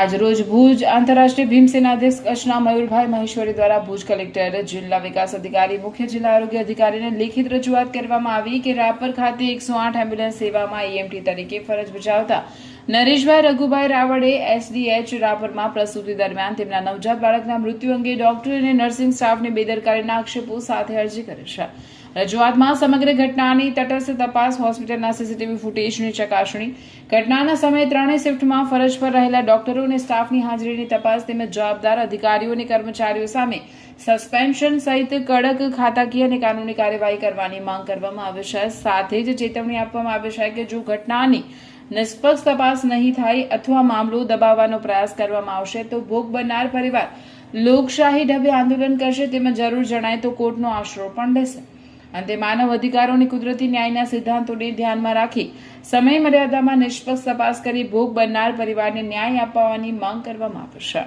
આજરોજ ભુજ આંતરરાષ્ટ્રીય ભીમ સેના અધ્યક્ષ કચ્છના મયુરભાઈ મહેશ્વરી દ્વારા ભુજ કલેક્ટર, જિલ્લા વિકાસ અધિકારી, મુખ્ય જિલ્લા આરોગ્ય અધિકારીને લેખિત રજૂઆત કરવામાં આવી કે રાપર ખાતે 108 એમ્બ્યુલન્સ સેવામાં ઈએમટી તરીકે ફરજ બજાવતા નરેશભાઈ રઘુભાઈ રાવળે એસડીએચ રાપરમાં પ્રસૂતિ દરમિયાન તેમના નવજાત બાળકના મૃત્યુ અંગે ડોક્ટર અને નર્સિંગ સ્ટાફની બેદરકારીના આક્ષેપો સાથે અરજી કરી છે। રજૂઆતમાં સમગ્ર ઘટનાની તટસ્થ તપાસ, હોસ્પિટલના સીસીટીવી ફૂટેજની ચકાસણી, ઘટનાના સમયે ત્રણેય શિફ્ટમાં ફરજ પર રહેલા ડોક્ટરો અને સ્ટાફની હાજરીની તપાસ તેમજ જવાબદાર અધિકારીઓ અને કર્મચારીઓ સામે સસ્પેન્શન સહિત કડક ખાતાકીય અને કાનૂની કાર્યવાહી કરવાની માંગ કરવામાં આવી છે। સાથે જ ચેતવણી આપવામાં આવી છે કે જો ઘટનાની નિષ્પક્ષ તપાસ નહીં થાય અથવા મામલો દબાવવાનો પ્રયાસ કરવામાં આવશે તો ભોગ બનનાર પરિવાર લોકશાહી ઢબે આંદોલન કરશે તેમજ જરૂર જણાય તો કોર્ટનો આશરો પણ લેશે। અંતે માનવ અધિકારો અને કુદરતી ન્યાયના સિદ્ધાંતોને ધ્યાનમાં રાખી સમય મર્યાદામાં નિષ્પક્ષ તપાસ કરી ભોગ બનનાર પરિવારને ન્યાય આપવાની માંગ કરવામાં આવી છે।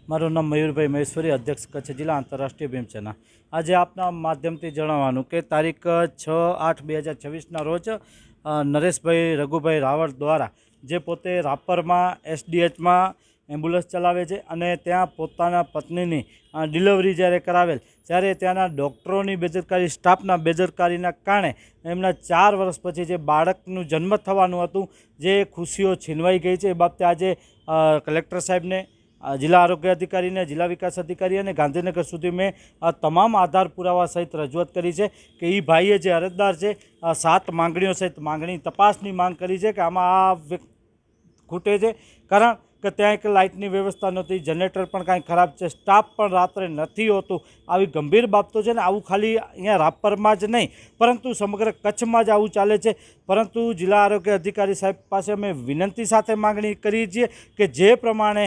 મારું નામ મયુરભાઈ મહેશ્વરી, અધ્યક્ષ કચ્છ જિલ્લા આંતરરાષ્ટ્રીય ભીમ સેના। આજે આપના માધ્યમથી જણાવવાનું કે તારીખ 6/8/2026ના રોજ નરેશભાઈ રઘુભાઈ રાવળ દ્વારા જે પોતે રાપરમાં એસડીએચમાં એમ્બ્યુલન્સ ચલાવે છે અને ત્યાં પોતાના પત્નીની ડિલિવરી જ્યારે કરાવેલ ત્યારે ત્યાંના ડૉક્ટરોની બેદરકારી, સ્ટાફના બેદરકારીના કારણે એમના 4 વર્ષ પછી જે બાળકનું જન્મ થવાનું હતું, જે ખુશીઓ છીનવાઈ ગઈ છે, એ બાબતે આજે કલેક્ટર સાહેબને, જિલ્લા આરોગ્ય અધિકારીને, જિલ્લા વિકાસ અધિકારી અને ગાંધીનગર સુધી મેં તમામ આધાર પુરાવા સહિત રજૂઆત કરી છે કે એ ભાઈએ જે અરજદાર છે 7 માંગણીઓ સહિત માંગણી તપાસની માંગ કરી છે કે આમાં આ ખૂટે છે। કારણ કે ત્યાં એક લાઇટની વ્યવસ્થા નહોતી, જનરેટર પણ કાંઈ ખરાબ છે, સ્ટાફ પણ રાત્રે નથી હોતું, આવી ગંભીર બાબતો છે ને આવું ખાલી અહીંયા રાપરમાં જ નહીં પરંતુ સમગ્ર કચ્છમાં જ આવું ચાલે છે। પરંતુ જિલ્લા આરોગ્ય અધિકારી સાહેબ પાસે અમે વિનંતી સાથે માગણી કરીએ છીએ કે જે પ્રમાણે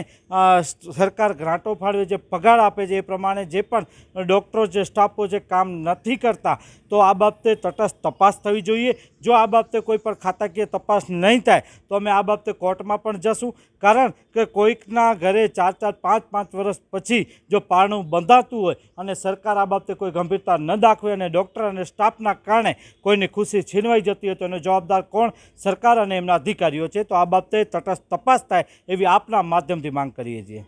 સરકાર ગ્રાન્ટો ફાળવે છે, પગાર આપે છે, એ પ્રમાણે જે પણ ડૉક્ટરો છે, સ્ટાફો છે કામ નથી કરતા તો આ બાબતે તટસ્થ તપાસ થવી જોઈએ। જો આ બાબતે કોઈ પણ ખાતાકીય તપાસ નહીં થાય તો અમે આ બાબતે કોર્ટમાં પણ જશું। કારણ કે કોઈકના ઘરે 4-4, 5-5 વર્ષ પછી જો પારણું બંધાતું હોય અને સરકાર આ બાબતે કોઈ ગંભીરતા ન દાખવે અને ડૉક્ટર અને સ્ટાફના કારણે કોઈની ખુશી છીનવાઈ જતી હોય તો એનો જવાબદાર કોણ? સરકાર અને એમના અધિકારીઓ છે। તો આ બાબતે તટસ્થ તપાસ થાય એવી આપના માધ્યમથી માંગ કરીએ છીએ।